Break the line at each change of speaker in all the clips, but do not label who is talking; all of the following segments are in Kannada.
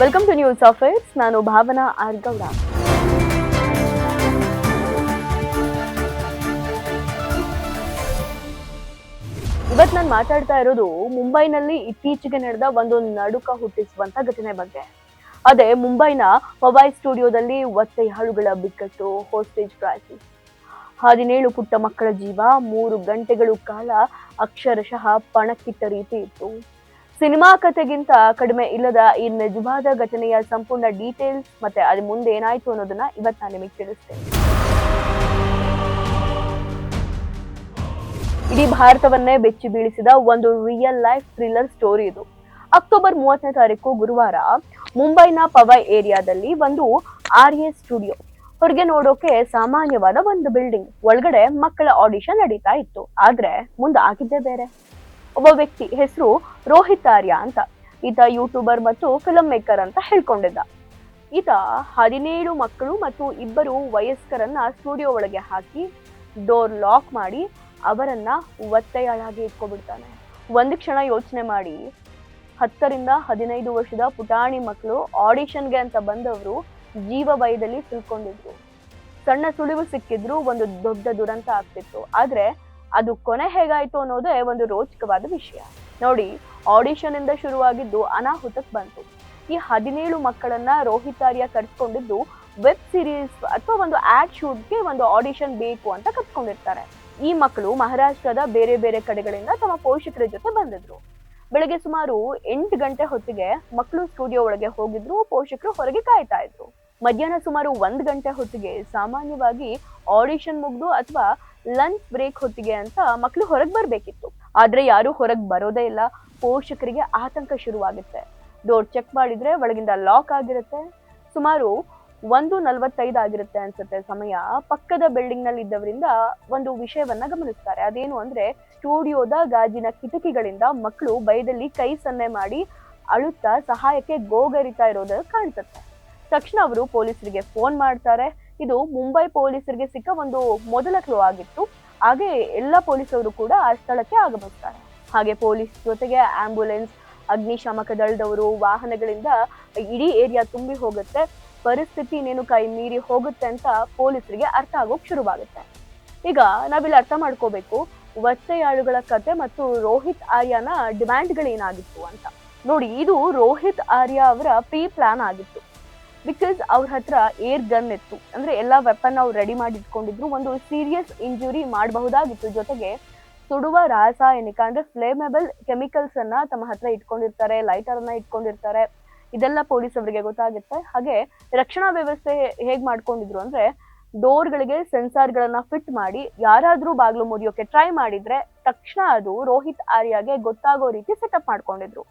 Welcome two news affairs. ನಾನು ಭಾವನಾ ಆರ್ ಗೌಡ. ಇವತ್ತು ನಾನು ಮಾತಾಡ್ತಾ ಇರೋದು ಮುಂಬೈನಲ್ಲಿ ಇತ್ತೀಚೆಗೆ ನಡೆದ ಒಂದು ನಡುಕ ಹುಟ್ಟಿಸುವಂತ ಘಟನೆ ಬಗ್ಗೆ. ಅದೇ ಮುಂಬೈನ ಪವೈ ಸ್ಟುಡಿಯೋದಲ್ಲಿ ಒತ್ತೆಯಾಳುಗಳ ಬಿಕ್ಕಟ್ಟು, ಹೋಸ್ಟೇಜ್ ಕ್ರೈಸಿಸ್. 17 ಪುಟ್ಟ ಮಕ್ಕಳ ಜೀವ 3 ಗಂಟೆಗಳು ಕಾಲ ಅಕ್ಷರಶಃ ಪಣಕ್ಕಿಟ್ಟ ರೀತಿ ಇತ್ತು. ಸಿನಿಮಾ ಕಥೆಗಿಂತ ಕಡಿಮೆ ಇಲ್ಲದ ಈ ನಿಜವಾದ ಘಟನೆಯ ಸಂಪೂರ್ಣ ಡೀಟೇಲ್ಸ್ ಮತ್ತೆ ಅದು ಮುಂದೆ ಏನಾಯ್ತು ಅನ್ನೋದನ್ನ ಇವತ್ತು ನಾನು ನಿಮಗೆ ತಿಳಿಸ್ತೇನೆ. ಇಡೀ ಭಾರತವನ್ನೇ ಬೆಚ್ಚಿ ಬೀಳಿಸಿದ ಒಂದು ರಿಯಲ್ ಲೈಫ್ ಥ್ರಿಲ್ಲರ್ ಸ್ಟೋರಿ ಇದು. ಅಕ್ಟೋಬರ್ 30ನೇ ತಾರೀಕು ಗುರುವಾರ ಮುಂಬೈನ ಪವೈ ಏರಿಯಾದಲ್ಲಿ ಒಂದು RA ಸ್ಟುಡಿಯೋ. ಹೊರಗೆ ನೋಡೋಕೆ ಸಾಮಾನ್ಯವಾದ ಒಂದು ಬಿಲ್ಡಿಂಗ್, ಒಳಗಡೆ ಮಕ್ಕಳ ಆಡಿಷನ್ ನಡೀತಾ ಇತ್ತು. ಆದ್ರೆ ಮುಂದೆ ಆಗಿದ್ದೇ ಬೇರೆ. ಒಬ್ಬ ವ್ಯಕ್ತಿ ಹೆಸರು ರೋಹಿತ್ ಆರ್ಯ ಅಂತ. ಈತ ಯೂಟ್ಯೂಬರ್ ಮತ್ತು ಫಿಲ್ಮ್ ಮೇಕರ್ ಅಂತ ಹೇಳ್ಕೊಂಡಿದ್ದ. ಈತ 17 ಮಕ್ಕಳು ಮತ್ತು 2 ವಯಸ್ಕರನ್ನ ಸ್ಟುಡಿಯೋ ಒಳಗೆ ಹಾಕಿ ಡೋರ್ ಲಾಕ್ ಮಾಡಿ ಅವರನ್ನ ಒತ್ತೆಯಾಳಾಗಿ ಇಟ್ಕೊಬಿಡ್ತಾನೆ. ಒಂದು ಕ್ಷಣ ಯೋಚನೆ ಮಾಡಿ, 10 ರಿಂದ 15 ವರ್ಷದ ಪುಟಾಣಿ ಮಕ್ಕಳು ಆಡಿಷನ್ಗೆ ಅಂತ ಬಂದವರು ಜೀವ ಭಯದಲ್ಲಿ ಸಿಲ್ಕೊಂಡಿದ್ರು. ಸಣ್ಣ ಸುಳಿವು ಸಿಕ್ಕಿದ್ರು ಒಂದು ದೊಡ್ಡ ದುರಂತ ಆಗ್ತಿತ್ತು. ಆದ್ರೆ ಅದು ಕೊನೆ ಹೇಗಾಯ್ತು ಅನ್ನೋದೇ ಒಂದು ರೋಚಕವಾದ ವಿಷಯ. ನೋಡಿ, ಆಡಿಷನ್ ಇಂದ ಶುರುವಾಗಿದ್ದು ಅನಾಹುತಕ್ಕೆ ಬಂತು. ಈ 17 ಮಕ್ಕಳನ್ನ ರೋಹಿತ್ ಆರ್ಯ ಕರ್ಸ್ಕೊಂಡಿದ್ದು ವೆಬ್ ಸೀರೀಸ್ ಅಥವಾ ಒಂದು ಆಡ್ ಶೂಟ್ಗೆ ಒಂದು ಆಡಿಷನ್ ಬೇಕು ಅಂತ ಕರ್ಸ್ಕೊಂಡಿರ್ತಾರೆ. ಈ ಮಕ್ಕಳು ಮಹಾರಾಷ್ಟ್ರದ ಬೇರೆ ಬೇರೆ ಕಡೆಗಳಿಂದ ತಮ್ಮ ಪೋಷಕರ ಜೊತೆ ಬಂದಿದ್ರು. ಬೆಳಗ್ಗೆ ಸುಮಾರು 8 ಗಂಟೆ ಹೊತ್ತಿಗೆ ಮಕ್ಕಳು ಸ್ಟುಡಿಯೋ ಒಳಗೆ ಹೋಗಿದ್ರು. ಪೋಷಕರು ಹೊರಗೆ ಕಾಯ್ತಾ ಇದ್ರು. ಮಧ್ಯಾಹ್ನ ಸುಮಾರು 1 ಗಂಟೆ ಹೊತ್ತಿಗೆ ಸಾಮಾನ್ಯವಾಗಿ ಆಡಿಷನ್ ಮುಗ್ದು ಅಥವಾ ಲಂಚ್ ಬ್ರೇಕ್ ಹೊತ್ತಿಗೆ ಅಂತ ಮಕ್ಕಳು ಹೊರಗೆ ಬರ್ಬೇಕಿತ್ತು. ಆದ್ರೆ ಯಾರು ಹೊರಗೆ ಬರೋದೇ ಇಲ್ಲ. ಪೋಷಕರಿಗೆ ಆತಂಕ ಶುರುವಾಗುತ್ತೆ. ಡೋರ್ ಚೆಕ್ ಮಾಡಿದ್ರೆ ಒಳಗಿಂದ ಲಾಕ್ ಆಗಿರುತ್ತೆ. ಸುಮಾರು 1:45 ಆಗಿರುತ್ತೆ ಅನ್ಸುತ್ತೆ ಸಮಯ. ಪಕ್ಕದ ಬಿಲ್ಡಿಂಗ್ ನಲ್ಲಿ ಇದ್ದವರಿಂದ ಒಂದು ವಿಷಯವನ್ನ ಗಮನಿಸ್ತಾರೆ. ಅದೇನು ಅಂದ್ರೆ, ಸ್ಟುಡಿಯೋದ ಗಾಜಿನ ಕಿಟಕಿಗಳಿಂದ ಮಕ್ಕಳು ಭಯದಲ್ಲಿ ಕೈ ಸನ್ನೆ ಮಾಡಿ ಅಳುತ್ತಾ ಸಹಾಯಕ್ಕೆ ಗೋಗರಿತಾ ಇರೋದು ಕಾಣಿಸುತ್ತೆ. ತಕ್ಷಣ ಅವರು ಪೊಲೀಸರಿಗೆ ಫೋನ್ ಮಾಡ್ತಾರೆ. ಇದು ಮುಂಬೈ ಪೊಲೀಸರಿಗೆ ಸಿಕ್ಕ ಒಂದು ಮೊದಲ ಕ್ಲೂ ಆಗಿತ್ತು. ಹಾಗೆ ಎಲ್ಲ ಪೊಲೀಸರು ಕೂಡ ಆ ಸ್ಥಳಕ್ಕೆ ಆಗಮಿಸ್ತಾರೆ. ಹಾಗೆ ಪೊಲೀಸ್ ಜೊತೆಗೆ ಆಂಬ್ಯುಲೆನ್ಸ್, ಅಗ್ನಿಶಾಮಕ ದಳದವರು, ವಾಹನಗಳಿಂದ ಇಡೀ ಏರಿಯಾ ತುಂಬಿ ಹೋಗುತ್ತೆ. ಪರಿಸ್ಥಿತಿ ಇನ್ನೇನು ಕೈ ಮೀರಿ ಹೋಗುತ್ತೆ ಅಂತ ಪೊಲೀಸರಿಗೆ ಅರ್ಥ ಆಗೋಕ್ ಶುರುವಾಗುತ್ತೆ. ಈಗ ನಾವಿಲ್ಲಿ ಅರ್ಥ ಮಾಡ್ಕೋಬೇಕು, ಒತ್ತೆಯಾಳುಗಳ ಕತೆ ಮತ್ತು ರೋಹಿತ್ ಆರ್ಯನ ಡಿಮ್ಯಾಂಡ್ಗಳೇನಾಗಿತ್ತು ಅಂತ. ನೋಡಿ, ಇದು ರೋಹಿತ್ ಆರ್ಯ ಅವರ ಪ್ರೀ ಪ್ಲಾನ್ ಆಗಿತ್ತು. ಬಿಕಾಸ್ ಅವ್ರ ಹತ್ರ ಏರ್ ಗನ್ ಇತ್ತು, ಅಂದ್ರೆ ಎಲ್ಲಾ ವೆಪನ್ ಅವ್ರು ರೆಡಿ ಮಾಡಿ ಇಟ್ಕೊಂಡಿದ್ರು. ಒಂದು ಸೀರಿಯಸ್ ಇಂಜುರಿ ಮಾಡಬಹುದಾಗಿತ್ತು. ಜೊತೆಗೆ ಸುಡುವ ರಾಸಾಯನಿಕ ಅಂದ್ರೆ ಫ್ಲೇಮೇಬಲ್ ಕೆಮಿಕಲ್ಸ್ ಅನ್ನ ತಮ್ಮ ಹತ್ರ ಇಟ್ಕೊಂಡಿರ್ತಾರೆ, ಲೈಟರ್ ಅನ್ನ ಇಟ್ಕೊಂಡಿರ್ತಾರೆ. ಇದೆಲ್ಲ ಪೊಲೀಸ್ ಅವರಿಗೆ ಗೊತ್ತಾಗುತ್ತೆ. ಹಾಗೆ ರಕ್ಷಣಾ ವ್ಯವಸ್ಥೆ ಹೇಗ್ ಮಾಡ್ಕೊಂಡಿದ್ರು ಅಂದ್ರೆ, ಡೋರ್ಗಳಿಗೆ ಸೆನ್ಸಾರ್ ಗಳನ್ನ ಫಿಟ್ ಮಾಡಿ ಯಾರಾದ್ರೂ ಬಾಗ್ಲು ಮುರಿಯೋಕೆ ಟ್ರೈ ಮಾಡಿದ್ರೆ ತಕ್ಷಣ ಅದು ರೋಹಿತ್ ಆರ್ಯಗೆ ಗೊತ್ತಾಗೋ ರೀತಿ ಸೆಟಪ್ ಮಾಡ್ಕೊಂಡಿದ್ರು.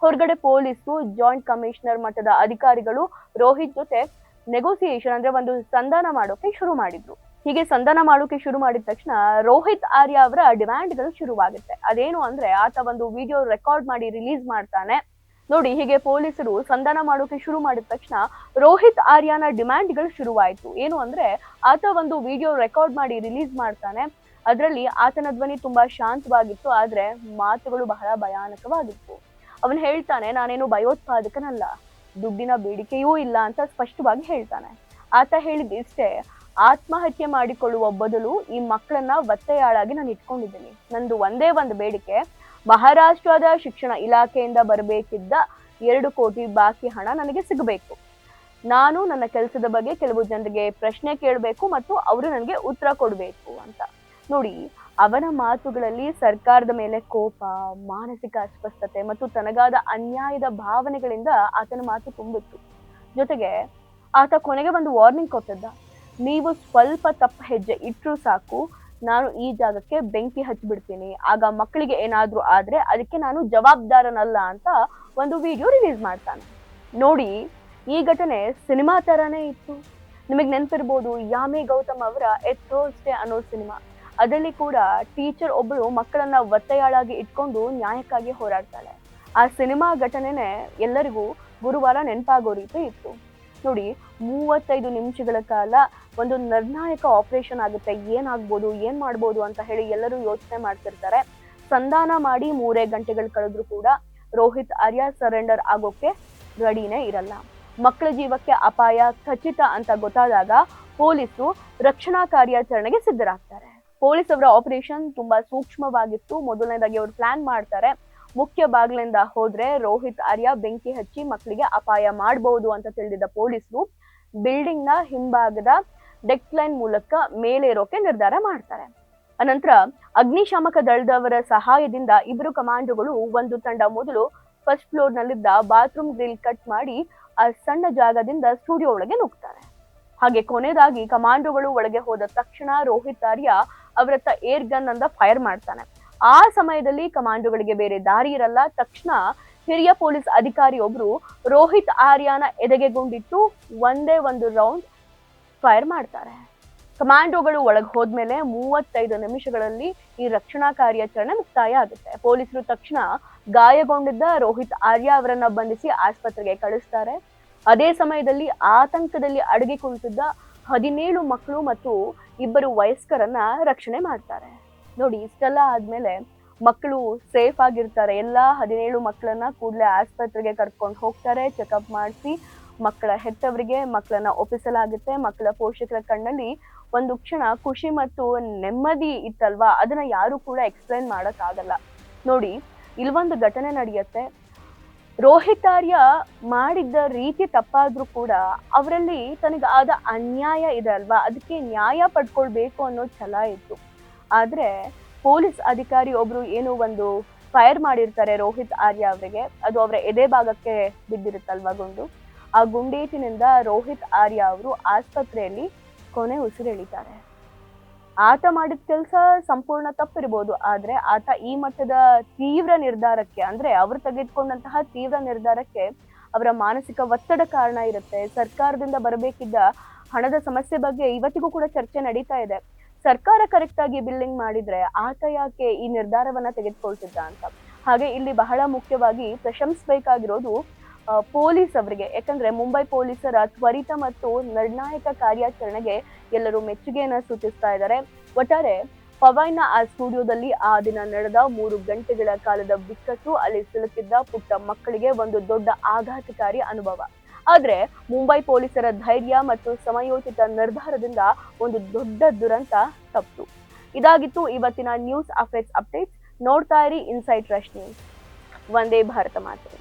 ಹೊರಗಡೆ ಪೊಲೀಸು, ಜಾಯಿಂಟ್ ಕಮಿಷನರ್ ಮಟ್ಟದ ಅಧಿಕಾರಿಗಳು ರೋಹಿತ್ ಜೊತೆ ನೆಗೋಸಿಯೇಷನ್ ಅಂದ್ರೆ ಒಂದು ಸಂಧಾನ ಮಾಡೋಕೆ ಶುರು ಮಾಡಿದ್ರು. ಹೀಗೆ ಸಂಧಾನ ಮಾಡೋಕೆ ಶುರು ಮಾಡಿದ ತಕ್ಷಣ ರೋಹಿತ್ ಆರ್ಯ ಅವರ ಡಿಮ್ಯಾಂಡ್ಗಳು ಶುರುವಾಗುತ್ತೆ. ಅದೇನು ಅಂದ್ರೆ, ಆತ ಒಂದು ವಿಡಿಯೋ ರೆಕಾರ್ಡ್ ಮಾಡಿ ರಿಲೀಸ್ ಮಾಡ್ತಾನೆ. ನೋಡಿ, ಹೀಗೆ ಪೊಲೀಸರು ಸಂಧಾನ ಮಾಡೋಕೆ ಶುರು ಮಾಡಿದ ತಕ್ಷಣ ರೋಹಿತ್ ಆರ್ಯನ ಡಿಮ್ಯಾಂಡ್ಗಳು ಶುರುವಾಯಿತು. ಏನು ಅಂದ್ರೆ, ಆತ ಒಂದು ವಿಡಿಯೋ ರೆಕಾರ್ಡ್ ಮಾಡಿ ರಿಲೀಸ್ ಮಾಡ್ತಾನೆ. ಅದರಲ್ಲಿ ಆತನ ಧ್ವನಿ ತುಂಬಾ ಶಾಂತವಾಗಿತ್ತು, ಆದ್ರೆ ಮಾತುಗಳು ಬಹಳ ಭಯಾನಕವಾಗಿತ್ತು. ಅವನು ಹೇಳ್ತಾನೆ, ನಾನೇನು ಭಯೋತ್ಪಾದಕನಲ್ಲ, ದುಡ್ಡಿನ ಬೇಡಿಕೆಯೂ ಇಲ್ಲ ಅಂತ ಸ್ಪಷ್ಟವಾಗಿ ಹೇಳ್ತಾನೆ. ಆತ ಹೇಳಿದಿಷ್ಟೇ, ಆತ್ಮಹತ್ಯೆ ಮಾಡಿಕೊಳ್ಳುವ ಬದಲು ಈ ಮಕ್ಕಳನ್ನ ಒತ್ತೆಯಾಳಾಗಿ ನಾನು ಇಟ್ಕೊಂಡಿದ್ದೀನಿ. ನಂದು ಒಂದೇ ಒಂದು ಬೇಡಿಕೆ, ಮಹಾರಾಷ್ಟ್ರದ ಶಿಕ್ಷಣ ಇಲಾಖೆಯಿಂದ ಬರಬೇಕಿದ್ದ 2 ಕೋಟಿ ಬಾಕಿ ಹಣ ನನಗೆ ಸಿಗಬೇಕು. ನಾನು ನನ್ನ ಕೆಲಸದ ಬಗ್ಗೆ ಕೆಲವು ಜನರಿಗೆ ಪ್ರಶ್ನೆ ಕೇಳಬೇಕು ಮತ್ತು ಅವರು ನನಗೆ ಉತ್ತರ ಕೊಡಬೇಕು ಅಂತ. ನೋಡಿ, ಅವನ ಮಾತುಗಳಲ್ಲಿ ಸರ್ಕಾರದ ಮೇಲೆ ಕೋಪ, ಮಾನಸಿಕ ಅಸ್ವಸ್ಥತೆ ಮತ್ತು ತನಗಾದ ಅನ್ಯಾಯದ ಭಾವನೆಗಳಿಂದ ಆತನ ಮಾತು ತುಂಬಿತ್ತು. ಜೊತೆಗೆ ಆತ ಕೊನೆಗೆ ಒಂದು ವಾರ್ನಿಂಗ್ ಕೊಟ್ಟಿದ್ದ, ನೀವು ಸ್ವಲ್ಪ ತಪ್ಪು ಹೆಜ್ಜೆ ಇಟ್ಟರೂ ಸಾಕು, ನಾನು ಈ ಜಾಗಕ್ಕೆ ಬೆಂಕಿ ಹಚ್ಚಿಬಿಡ್ತೀನಿ. ಆಗ ಮಕ್ಕಳಿಗೆ ಏನಾದ್ರೂ ಆದ್ರೆ ಅದಕ್ಕೆ ನಾನು ಜವಾಬ್ದಾರನಲ್ಲ ಅಂತ ಒಂದು ವಿಡಿಯೋ ರಿಲೀಸ್ ಮಾಡ್ತಾನೆ. ನೋಡಿ, ಈ ಘಟನೆ ಸಿನಿಮಾ ತರಾನೇ ಇತ್ತು. ನಿಮಗೆ ನೆನಪಿರ್ಬೋದು, ಯಾಮಿ ಗೌತಮ್ ಅವರ ಎ ಥರ್ಸ್ಡೇ ಅನ್ನೋ ಸಿನಿಮಾ. ಅದರಲ್ಲಿ ಕೂಡ ಟೀಚರ್ ಒಬ್ಬಳು ಮಕ್ಕಳನ್ನ ಒತ್ತೆಯಾಳಾಗಿ ಇಟ್ಕೊಂಡು ನ್ಯಾಯಕ್ಕಾಗಿ ಹೋರಾಡ್ತಾಳೆ. ಆ ಸಿನಿಮಾ ಘಟನೆನೇ ಎಲ್ಲರಿಗೂ ಗುರುವಾರ ನೆನಪಾಗೋ ರೀತಿ ಇತ್ತು. ನೋಡಿ, 35 ನಿಮಿಷಗಳ ಕಾಲ ಒಂದು ನಿರ್ಣಾಯಕ ಆಪರೇಷನ್ ಆಗುತ್ತೆ. ಏನಾಗ್ಬೋದು, ಏನ್ ಮಾಡ್ಬೋದು ಅಂತ ಹೇಳಿ ಎಲ್ಲರೂ ಯೋಚನೆ ಮಾಡ್ತಿರ್ತಾರೆ. ಸಂಧಾನ ಮಾಡಿ 3 ಗಂಟೆಗಳು ಕಳೆದ್ರು ಕೂಡ ರೋಹಿತ್ ಆರ್ಯ ಸರೆಂಡರ್ ಆಗೋಕೆ ರೆಡಿನೇ ಇರಲ್ಲ. ಮಕ್ಕಳ ಜೀವಕ್ಕೆ ಅಪಾಯ ಖಚಿತ ಅಂತ ಗೊತ್ತಾದಾಗ ಪೊಲೀಸರು ರಕ್ಷಣಾ ಕಾರ್ಯಾಚರಣೆಗೆ ಸಿದ್ಧರಾಗ್ತಾರೆ. ಪೊಲೀಸ್ ಅವರ ಆಪರೇಷನ್ ತುಂಬಾ ಸೂಕ್ಷ್ಮವಾಗಿತ್ತು. ಮೊದಲನೇದಾಗಿ ಅವರು ಪ್ಲಾನ್ ಮಾಡ್ತಾರೆ, ಮುಖ್ಯ ಬಾಗಿಲಿಂದ ಹೋದ್ರೆ ರೋಹಿತ್ ಆರ್ಯ ಬೆಂಕಿ ಹಚ್ಚಿ ಮಕ್ಕಳಿಗೆ ಅಪಾಯ ಮಾಡಬಹುದು ಅಂತ ತಿಳಿದಿದ್ದ ಪೊಲೀಸರು ಬಿಲ್ಡಿಂಗ್ ನ ಹಿಂಭಾಗದ ಡೆಕ್ಲೈನ್ ಮೂಲಕ ಮೇಲೇರೋಕೆ ನಿರ್ಧಾರ ಮಾಡ್ತಾರೆ. ಅನಂತರ ಅಗ್ನಿಶಾಮಕ ದಳದವರ ಸಹಾಯದಿಂದ ಇಬ್ಬರು ಕಮಾಂಡೋಗಳು ಒಂದು ತಂಡ ಮೊದಲು ಫಸ್ಟ್ ಫ್ಲೋರ್ ನಲ್ಲಿದ್ದ ಬಾತ್ರೂಮ್ ಗ್ರಿಲ್ ಕಟ್ ಮಾಡಿ ಆ ಸಣ್ಣ ಜಾಗದಿಂದ ಸ್ಟುಡಿಯೋ ಒಳಗೆ ನುಗ್ತಾರೆ. ಹಾಗೆ ಕೊನೆಯದಾಗಿ ಕಮಾಂಡೋಗಳು ಒಳಗೆ ಹೋದ ತಕ್ಷಣ ರೋಹಿತ್ ಆರ್ಯ ಅವರತ್ತ ಏರ್ ಗನ್ ಅಂದ ಫೈರ್ ಮಾಡ್ತಾನೆ. ಆ ಸಮಯದಲ್ಲಿ ಕಮಾಂಡೋಗಳಿಗೆ ಬೇರೆ ದಾರಿ ಇರಲ್ಲ. ತಕ್ಷಣ ಹಿರಿಯ ಪೊಲೀಸ್ ಅಧಿಕಾರಿ ಒಬ್ರು ರೋಹಿತ್ ಆರ್ಯನ ಎದೆಗೆ ಗುಂಡಿಟ್ಟು ಒಂದೇ ಒಂದು ರೌಂಡ್ ಫೈರ್ ಮಾಡ್ತಾರೆ. ಕಮಾಂಡೋಗಳು ಒಳಗೆ ಹೋದ್ಮೇಲೆ 35 ನಿಮಿಷಗಳಲ್ಲಿ ಈ ರಕ್ಷಣಾ ಕಾರ್ಯಾಚರಣೆ ಮುಕ್ತಾಯ ಆಗುತ್ತೆ. ಪೊಲೀಸರು ತಕ್ಷಣ ಗಾಯಗೊಂಡಿದ್ದ ರೋಹಿತ್ ಆರ್ಯ ಅವರನ್ನ ಬಂಧಿಸಿ ಆಸ್ಪತ್ರೆಗೆ ಕಳಿಸ್ತಾರೆ. ಅದೇ ಸಮಯದಲ್ಲಿ ಆತಂಕದಲ್ಲಿ ಅಡಗಿ ಕುಳಿತಿದ್ದ 17 ಮಕ್ಕಳು ಮತ್ತು 2 ವಯಸ್ಕರನ್ನ ರಕ್ಷಣೆ ಮಾಡ್ತಾರೆ. ನೋಡಿ, ಇಷ್ಟೆಲ್ಲ ಆದ್ಮೇಲೆ ಮಕ್ಕಳು ಸೇಫ್ ಆಗಿರ್ತಾರೆ. ಎಲ್ಲಾ 17 ಮಕ್ಕಳನ್ನ ಕೂಡಲೇ ಆಸ್ಪತ್ರೆಗೆ ಕರ್ಕೊಂಡು ಹೋಗ್ತಾರೆ. ಚೆಕಪ್ ಮಾಡಿಸಿ ಮಕ್ಕಳ ಹೆತ್ತವರಿಗೆ ಮಕ್ಕಳನ್ನ ಒಪ್ಪಿಸಲಾಗುತ್ತೆ. ಮಕ್ಕಳ ಪೋಷಕರ ಕಣ್ಣಲ್ಲಿ ಒಂದು ಕ್ಷಣ ಖುಷಿ ಮತ್ತು ನೆಮ್ಮದಿ ಇತ್ತಲ್ವಾ, ಅದನ್ನ ಯಾರು ಕೂಡ ಎಕ್ಸ್ಪ್ಲೈನ್ ಮಾಡಕ್ ಆಗಲ್ಲ. ನೋಡಿ, ಇಲ್ಲೊಂದು ಘಟನೆ ನಡೆಯುತ್ತೆ. ರೋಹಿತ್ ಆರ್ಯ ಮಾಡಿದ್ದ ರೀತಿ ತಪ್ಪಾದ್ರೂ ಕೂಡ ಅವರಲ್ಲಿ ತನಗೆ ಆದ ಅನ್ಯಾಯ ಇದೆ ಅಲ್ವಾ, ಅದಕ್ಕೆ ನ್ಯಾಯ ಪಡ್ಕೊಳ್ಬೇಕು ಅನ್ನೋ ಛಲ ಇತ್ತು. ಆದ್ರೆ ಪೊಲೀಸ್ ಅಧಿಕಾರಿ ಒಬ್ರು ಏನೋ ಒಂದು ಫೈರ್ ಮಾಡಿರ್ತಾರೆ ರೋಹಿತ್ ಆರ್ಯ ಅವರಿಗೆ. ಅದು ಅವರ ಎದೆ ಭಾಗಕ್ಕೆ ಬಿದ್ದಿರುತ್ತಲ್ವಾ ಗುಂಡು. ಆ ಗುಂಡೇಟಿನಿಂದ ರೋಹಿತ್ ಆರ್ಯ ಅವರು ಆಸ್ಪತ್ರೆಯಲ್ಲಿ ಕೊನೆ ಉಸಿರೆಳಿತಾರೆ. ಆತ ಮಾಡಿದ ಕೆಲಸ ಸಂಪೂರ್ಣ ತಪ್ಪಿರ್ಬೋದು, ಆದ್ರೆ ಆತ ಈ ಮಟ್ಟದ ತೀವ್ರ ನಿರ್ಧಾರಕ್ಕೆ, ಅಂದ್ರೆ ಅವರು ತೆಗೆದುಕೊಂಡಂತಹ ತೀವ್ರ ನಿರ್ಧಾರಕ್ಕೆ ಅವರ ಮಾನಸಿಕ ಒತ್ತಡ ಕಾರಣ ಇರುತ್ತೆ. ಸರ್ಕಾರದಿಂದ ಬರಬೇಕಿದ್ದ ಹಣದ ಸಮಸ್ಯೆ ಬಗ್ಗೆ ಇವತ್ತಿಗೂ ಕೂಡ ಚರ್ಚೆ ನಡೀತಾ ಇದೆ. ಸರ್ಕಾರ ಕರೆಕ್ಟ್ ಆಗಿ ಬಿಲ್ಲಿಂಗ್ ಮಾಡಿದ್ರೆ ಆತ ಯಾಕೆ ಈ ನಿರ್ಧಾರವನ್ನ ತೆಗೆದುಕೊಳ್ತಿದ್ದ ಅಂತ. ಹಾಗೆ ಇಲ್ಲಿ ಬಹಳ ಮುಖ್ಯವಾಗಿ ಪ್ರಶಂಸಬೇಕಾಗಿರೋದು ಪೊಲೀಸ್ ಅವರಿಗೆ. ಯಾಕಂದ್ರೆ ಮುಂಬೈ ಪೊಲೀಸರ ತ್ವರಿತ ಮತ್ತು ನಿರ್ಣಾಯಕ ಕಾರ್ಯಾಚರಣೆಗೆ ಎಲ್ಲರೂ ಮೆಚ್ಚುಗೆಯನ್ನ ಸೂಚಿಸ್ತಾ ಇದ್ದಾರೆ. ಒಟ್ಟಾರೆ ಪವೈನ ಆ ಸ್ಟುಡಿಯೋದಲ್ಲಿ ಆ ದಿನ ನಡೆದ 3 ಗಂಟೆಗಳ ಕಾಲದ ಬಿಕ್ಕಟ್ಟು, ಅಲ್ಲಿ ಸಿಲುಕಿದ್ದ ಪುಟ್ಟ ಮಕ್ಕಳಿಗೆ ಒಂದು ದೊಡ್ಡ ಆಘಾತಕಾರಿ ಅನುಭವ. ಆದ್ರೆ ಮುಂಬೈ ಪೊಲೀಸರ ಧೈರ್ಯ ಮತ್ತು ಸಮಯೋಚಿತ ನಿರ್ಧಾರದಿಂದ ಒಂದು ದೊಡ್ಡ ದುರಂತ ತಪ್ಪಿತು. ಇದಾಗಿತ್ತು ಇವತ್ತಿನ ನ್ಯೂಸ್ ಅಫೇರ್ಸ್ ಅಪ್ಡೇಟ್ಸ್. ನೋಡ್ತಾ ಇರಿ insight rush news. Vande Bharat ಮಾತೆ.